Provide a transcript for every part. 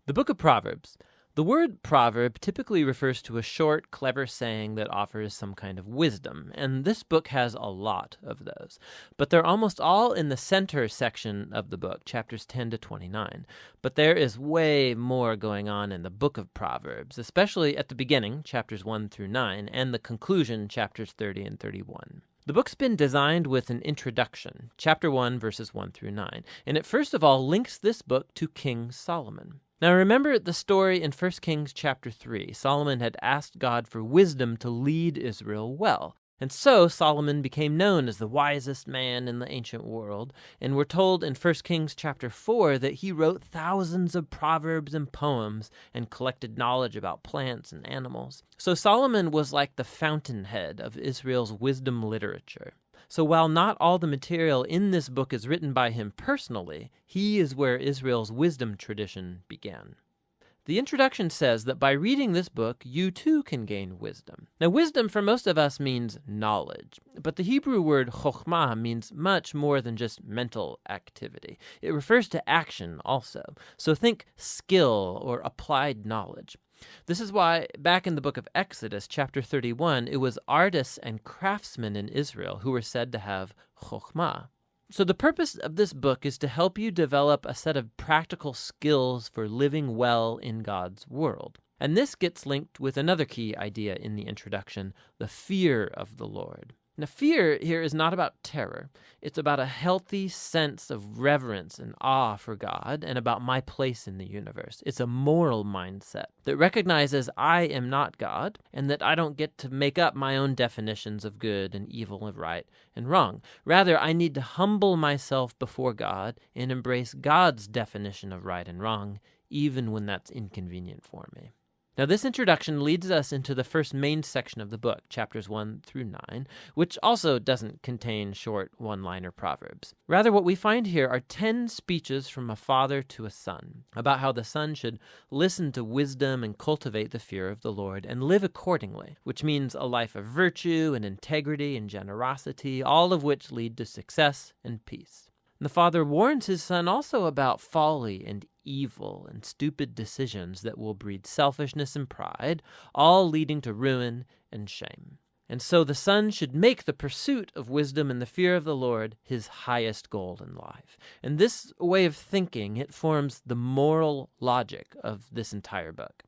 The book of Proverbs. The word proverb typically refers to a short, clever saying that offers some kind of wisdom, and this book has a lot of those. But they're almost all in the center section of the book, chapters 10 to 29. But there is way more going on in the book of Proverbs, especially at the beginning, chapters 1 through 9, and the conclusion, chapters 30 and 31. The book's been designed with an introduction, chapter 1, verses 1 through 9, and it first of all links this book to King Solomon. Now remember the story in 1 Kings chapter 3. Solomon had asked God for wisdom to lead Israel well. And so Solomon became known as the wisest man in the ancient world. And we're told in 1 Kings chapter 4 that he wrote thousands of proverbs and poems and collected knowledge about plants and animals. So Solomon was like the fountainhead of Israel's wisdom literature. So while not all the material in this book is written by him personally, he is where Israel's wisdom tradition began. The introduction says that by reading this book, you too can gain wisdom. Now, wisdom for most of us means knowledge, but the Hebrew word chokhmah means much more than just mental activity. It refers to action also. So think skill or applied knowledge. This is why back in the book of Exodus, chapter 31, it was artists and craftsmen in Israel who were said to have chokhmah. So the purpose of this book is to help you develop a set of practical skills for living well in God's world. And this gets linked with another key idea in the introduction, the fear of the Lord. Now, fear here is not about terror. It's about a healthy sense of reverence and awe for God and about my place in the universe. It's a moral mindset that recognizes I am not God and that I don't get to make up my own definitions of good and evil and right and wrong. Rather, I need to humble myself before God and embrace God's definition of right and wrong, even when that's inconvenient for me. Now, this introduction leads us into the first main section of the book, chapters 1 through 9, which also doesn't contain short one-liner proverbs. Rather, what we find here are 10 speeches from a father to a son about how the son should listen to wisdom and cultivate the fear of the Lord and live accordingly, which means a life of virtue and integrity and generosity, all of which lead to success and peace. And the father warns his son also about folly and evil and stupid decisions that will breed selfishness and pride, all leading to ruin and shame. And so the son should make the pursuit of wisdom and the fear of the Lord his highest goal in life. And this way of thinking, it forms the moral logic of this entire book.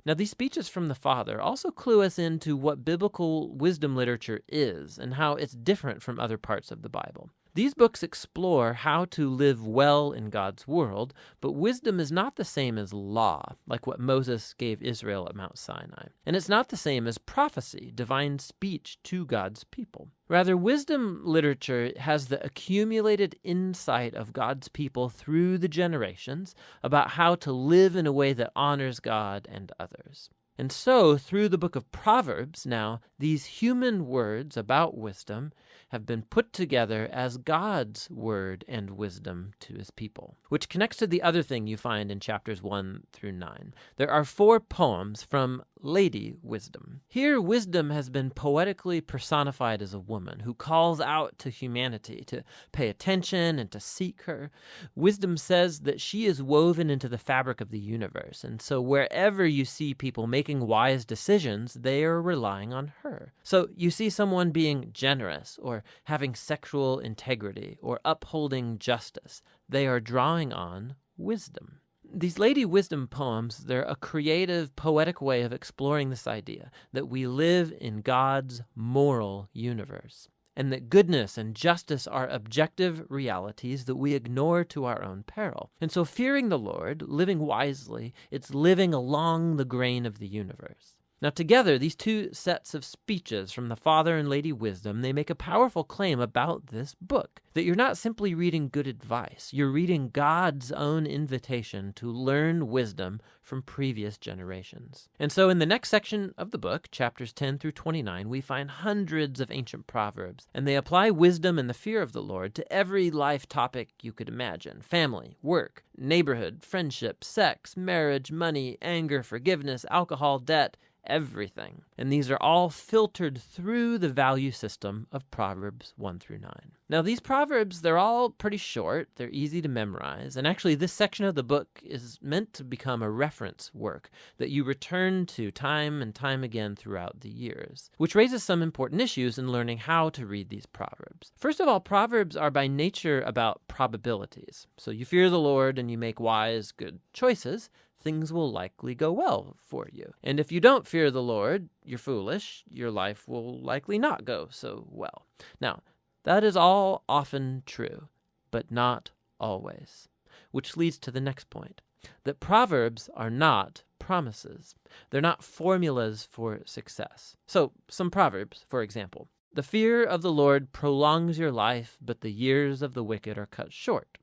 Now, these speeches from the father also clue us into what biblical wisdom literature is and how it's different from other parts of the Bible. These books explore how to live well in God's world, but wisdom is not the same as law, like what Moses gave Israel at Mount Sinai. And it's not the same as prophecy, divine speech to God's people. Rather, wisdom literature has the accumulated insight of God's people through the generations about how to live in a way that honors God and others. And so, through the book of Proverbs now, these human words about wisdom have been put together as God's word and wisdom to his people, which connects to the other thing you find in chapters 1 through 9. There are 4 poems from Lady Wisdom. Here, wisdom has been poetically personified as a woman who calls out to humanity to pay attention and to seek her. Wisdom says that she is woven into the fabric of the universe, and so wherever you see people making wise decisions, they are relying on her. So you see someone being generous or having sexual integrity or upholding justice. They are drawing on wisdom. These Lady Wisdom poems, they're a creative, poetic way of exploring this idea that we live in God's moral universe, and that goodness and justice are objective realities that we ignore to our own peril. And so fearing the Lord, living wisely, it's living along the grain of the universe. Now together, these 2 sets of speeches from the Father and Lady Wisdom, they make a powerful claim about this book, that you're not simply reading good advice, you're reading God's own invitation to learn wisdom from previous generations. And so in the next section of the book, chapters 10 through 29, we find hundreds of ancient proverbs, and they apply wisdom and the fear of the Lord to every life topic you could imagine: family, work, neighborhood, friendship, sex, marriage, money, anger, forgiveness, alcohol, debt, everything. And these are all filtered through the value system of Proverbs 1 through 9. Now, these Proverbs, they're all pretty short. They're easy to memorize. And actually, this section of the book is meant to become a reference work that you return to time and time again throughout the years, which raises some important issues in learning how to read these Proverbs. First of all, Proverbs are by nature about probabilities. So you fear the Lord and you make wise, good choices, things will likely go well for you. And if you don't fear the Lord, you're foolish, your life will likely not go so well. Now, that is all often true, but not always. Which leads to the next point, that Proverbs are not promises. They're not formulas for success. So, some Proverbs, for example. The fear of the Lord prolongs your life, but the years of the wicked are cut short.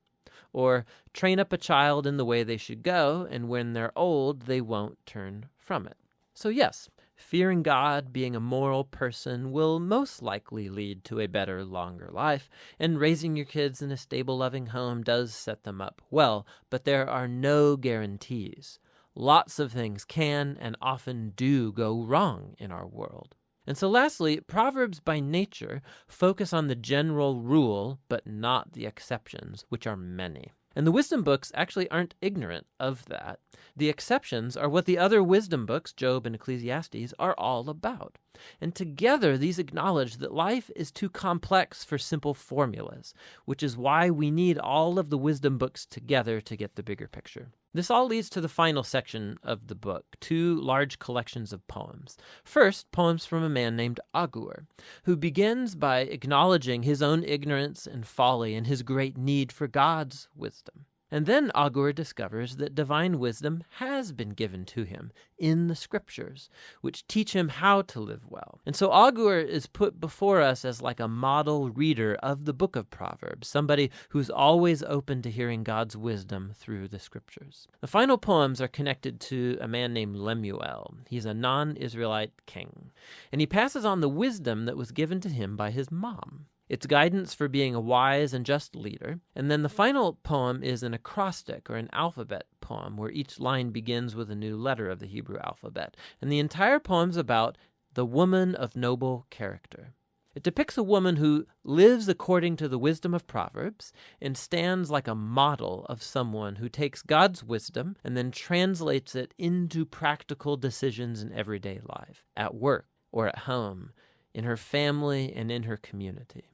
Or, train up a child in the way they should go, and when they're old, they won't turn from it. So yes, fearing God, being a moral person, will most likely lead to a better, longer life, and raising your kids in a stable, loving home does set them up well, but there are no guarantees. Lots of things can and often do go wrong in our world. And so lastly, Proverbs by nature focus on the general rule, but not the exceptions, which are many. And the wisdom books actually aren't ignorant of that. The exceptions are what the other wisdom books, Job and Ecclesiastes, are all about. And together, these acknowledge that life is too complex for simple formulas, which is why we need all of the wisdom books together to get the bigger picture. This all leads to the final section of the book, two large collections of poems. First, poems from a man named Agur, who begins by acknowledging his own ignorance and folly and his great need for God's wisdom. And then Agur discovers that divine wisdom has been given to him in the scriptures, which teach him how to live well. And so Agur is put before us as like a model reader of the book of Proverbs, somebody who's always open to hearing God's wisdom through the scriptures. The final poems are connected to a man named Lemuel. He's a non-Israelite king, and he passes on the wisdom that was given to him by his mom. It's guidance for being a wise and just leader. And then the final poem is an acrostic or an alphabet poem where each line begins with a new letter of the Hebrew alphabet. And the entire poem's about the woman of noble character. It depicts a woman who lives according to the wisdom of Proverbs and stands like a model of someone who takes God's wisdom and then translates it into practical decisions in everyday life, at work or at home, in her family and in her community.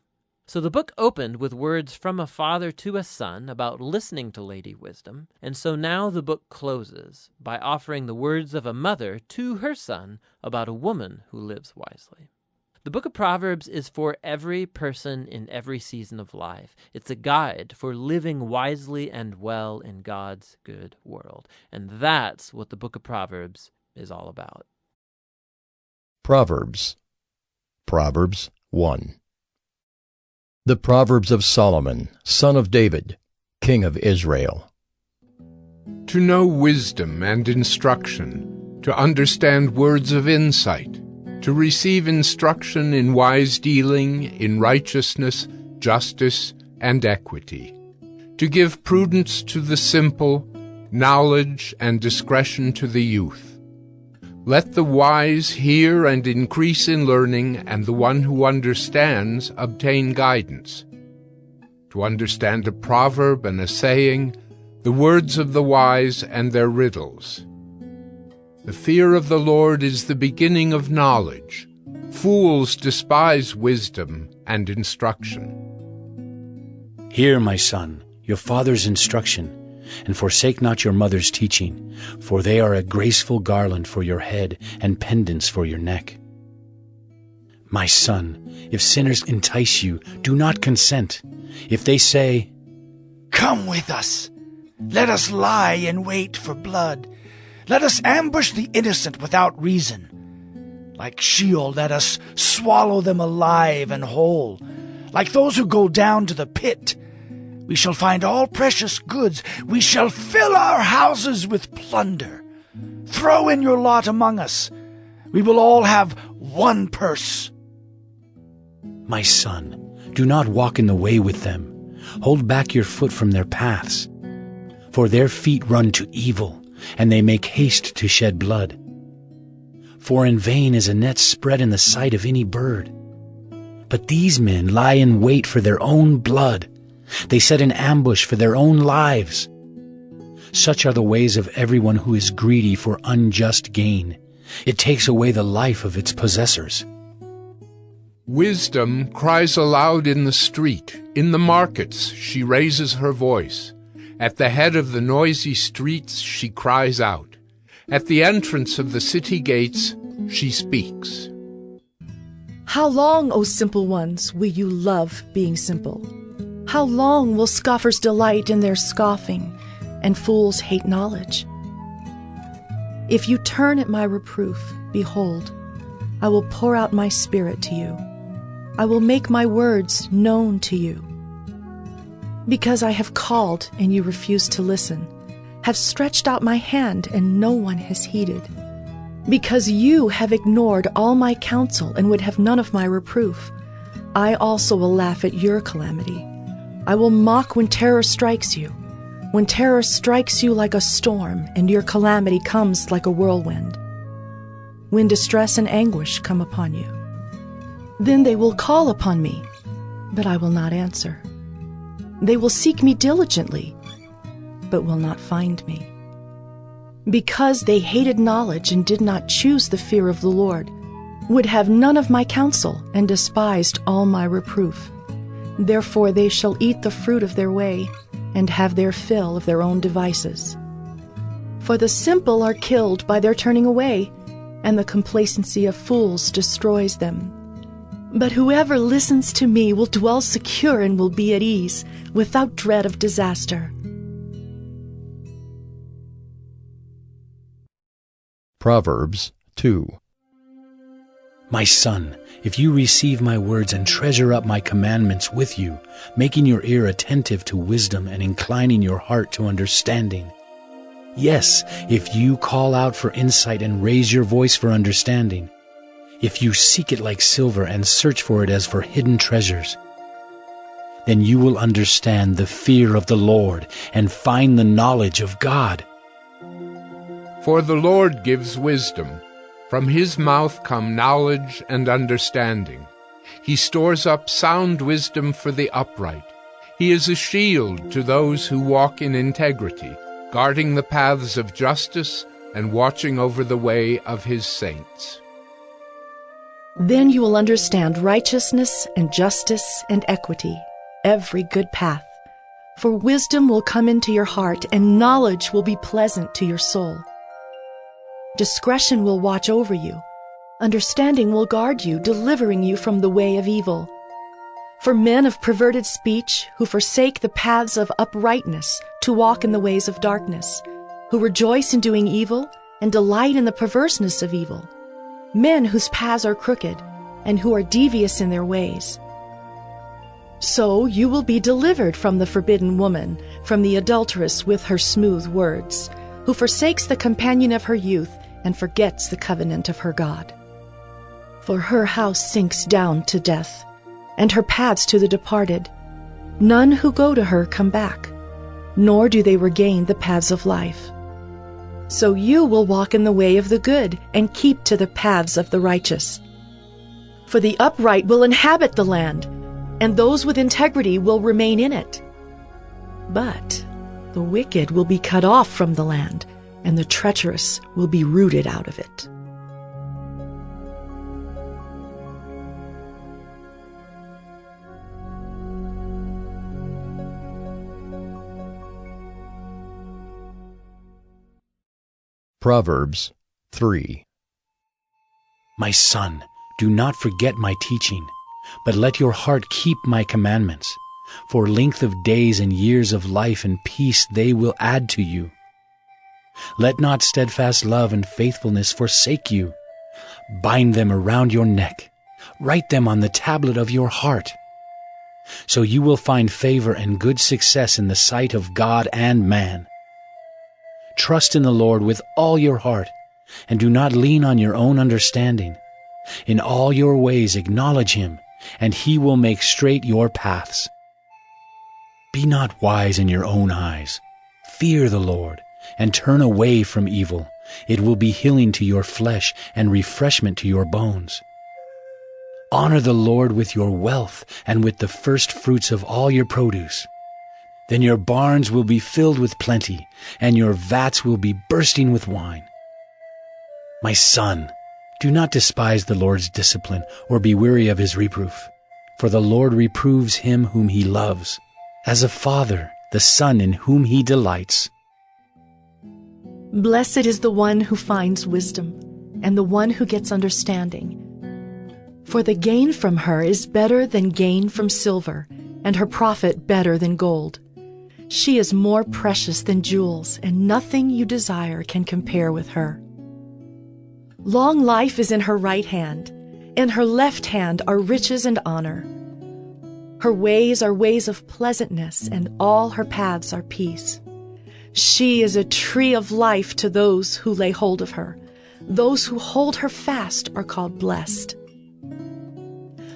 So the book opened with words from a father to a son about listening to Lady Wisdom, and so now the book closes by offering the words of a mother to her son about a woman who lives wisely. The book of Proverbs is for every person in every season of life. It's a guide for living wisely and well in God's good world, and that's what the book of Proverbs is all about. Proverbs 1. The Proverbs of Solomon, son of David, king of Israel. To know wisdom and instruction, to understand words of insight, to receive instruction in wise dealing, in righteousness, justice, and equity, to give prudence to the simple, knowledge and discretion to the youth. Let the wise hear and increase in learning, and the one who understands obtain guidance. To understand a proverb and a saying, the words of the wise and their riddles. The fear of the Lord is the beginning of knowledge. Fools despise wisdom and instruction. Hear, my son, your father's instruction, and forsake not your mother's teaching, for they are a graceful garland for your head and pendants for your neck. My son, if sinners entice you, do not consent. If they say, "Come with us, let us lie in wait for blood. Let us ambush the innocent without reason. Like Sheol, let us swallow them alive and whole. Like those who go down to the pit, we shall find all precious goods. We shall fill our houses with plunder. Throw in your lot among us. We will all have one purse." My son, do not walk in the way with them. Hold back your foot from their paths. For their feet run to evil, and they make haste to shed blood. For in vain is a net spread in the sight of any bird. But these men lie in wait for their own blood. They set an ambush for their own lives. Such are the ways of everyone who is greedy for unjust gain. It takes away the life of its possessors. Wisdom cries aloud in the street. In the markets she raises her voice. At the head of the noisy streets she cries out. At the entrance of the city gates she speaks. How long, O simple ones, will you love being simple? How long will scoffers delight in their scoffing, and fools hate knowledge? If you turn at my reproof, behold, I will pour out my spirit to you. I will make my words known to you. Because I have called and you refuse to listen, have stretched out my hand and no one has heeded. Because you have ignored all my counsel and would have none of my reproof, I also will laugh at your calamity. I will mock when terror strikes you, when terror strikes you like a storm and your calamity comes like a whirlwind. When distress and anguish come upon you, then they will call upon me, but I will not answer. They will seek me diligently, but will not find me. Because they hated knowledge and did not choose the fear of the Lord, would have none of my counsel, and despised all my reproof. Therefore they shall eat the fruit of their way, and have their fill of their own devices. For the simple are killed by their turning away, and the complacency of fools destroys them. But whoever listens to me will dwell secure and will be at ease, without dread of disaster. Proverbs 2. My son, if you receive my words and treasure up my commandments with you, making your ear attentive to wisdom and inclining your heart to understanding. Yes, if you call out for insight and raise your voice for understanding, if you seek it like silver and search for it as for hidden treasures, then you will understand the fear of the Lord and find the knowledge of God. For the Lord gives wisdom. From his mouth come knowledge and understanding. He stores up sound wisdom for the upright. He is a shield to those who walk in integrity, guarding the paths of justice and watching over the way of his saints. Then you will understand righteousness and justice and equity, every good path. For wisdom will come into your heart, and knowledge will be pleasant to your soul. Discretion will watch over you. Understanding will guard you, delivering you from the way of evil. For men of perverted speech, who forsake the paths of uprightness to walk in the ways of darkness, who rejoice in doing evil and delight in the perverseness of evil, men whose paths are crooked and who are devious in their ways. So you will be delivered from the forbidden woman, from the adulteress with her smooth words, who forsakes the companion of her youth and forgets the covenant of her God. For her house sinks down to death, and her paths to the departed. None who go to her come back, nor do they regain the paths of life. So you will walk in the way of the good, and keep to the paths of the righteous. For the upright will inhabit the land, and those with integrity will remain in it. But the wicked will be cut off from the land, and the treacherous will be rooted out of it. Proverbs 3. My son, do not forget my teaching, but let your heart keep my commandments. For length of days and years of life and peace they will add to you. Let not steadfast love and faithfulness forsake you. Bind them around your neck. Write them on the tablet of your heart. So you will find favor and good success in the sight of God and man. Trust in the Lord with all your heart, and do not lean on your own understanding. In all your ways acknowledge him, and he will make straight your paths. Be not wise in your own eyes. Fear the Lord, and turn away from evil. It will be healing to your flesh and refreshment to your bones. Honor the Lord with your wealth and with the first fruits of all your produce. Then your barns will be filled with plenty, and your vats will be bursting with wine. My son, do not despise the Lord's discipline or be weary of his reproof. For the Lord reproves him whom he loves, as a father the son in whom he delights. Blessed is the one who finds wisdom, and the one who gets understanding. For the gain from her is better than gain from silver, and her profit better than gold. She is more precious than jewels, and nothing you desire can compare with her. Long life is in her right hand. In her left hand are riches and honor. Her ways are ways of pleasantness, and all her paths are peace. She is a tree of life to those who lay hold of her. Those who hold her fast are called blessed.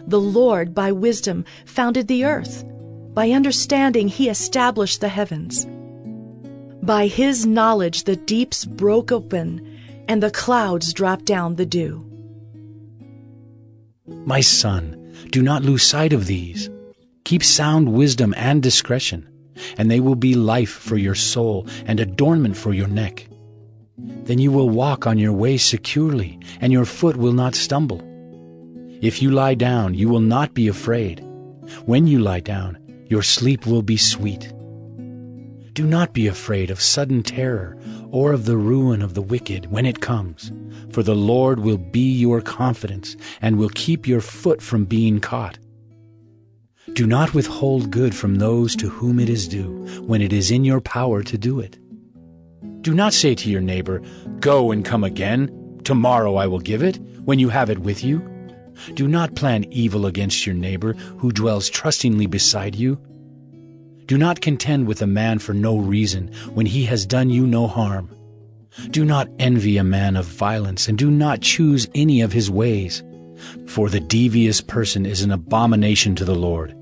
The Lord, by wisdom, founded the earth. By understanding, he established the heavens. By his knowledge, the deeps broke open, and the clouds dropped down the dew. My son, do not lose sight of these. Keep sound wisdom and discretion, and they will be life for your soul and adornment for your neck. Then you will walk on your way securely, and your foot will not stumble. If you lie down, you will not be afraid. When you lie down, your sleep will be sweet. Do not be afraid of sudden terror or of the ruin of the wicked when it comes, for the Lord will be your confidence and will keep your foot from being caught. Do not withhold good from those to whom it is due, when it is in your power to do it. Do not say to your neighbor, "Go and come again. Tomorrow I will give it," when you have it with you. Do not plan evil against your neighbor who dwells trustingly beside you. Do not contend with a man for no reason when he has done you no harm. Do not envy a man of violence, and do not choose any of his ways. For the devious person is an abomination to the Lord,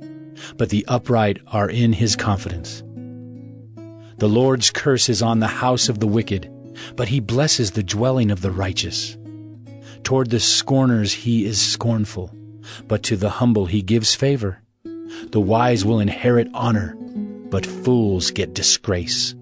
but the upright are in his confidence. The Lord's curse is on the house of the wicked, but he blesses the dwelling of the righteous. Toward the scorners he is scornful, but to the humble he gives favor. The wise will inherit honor, but fools get disgrace.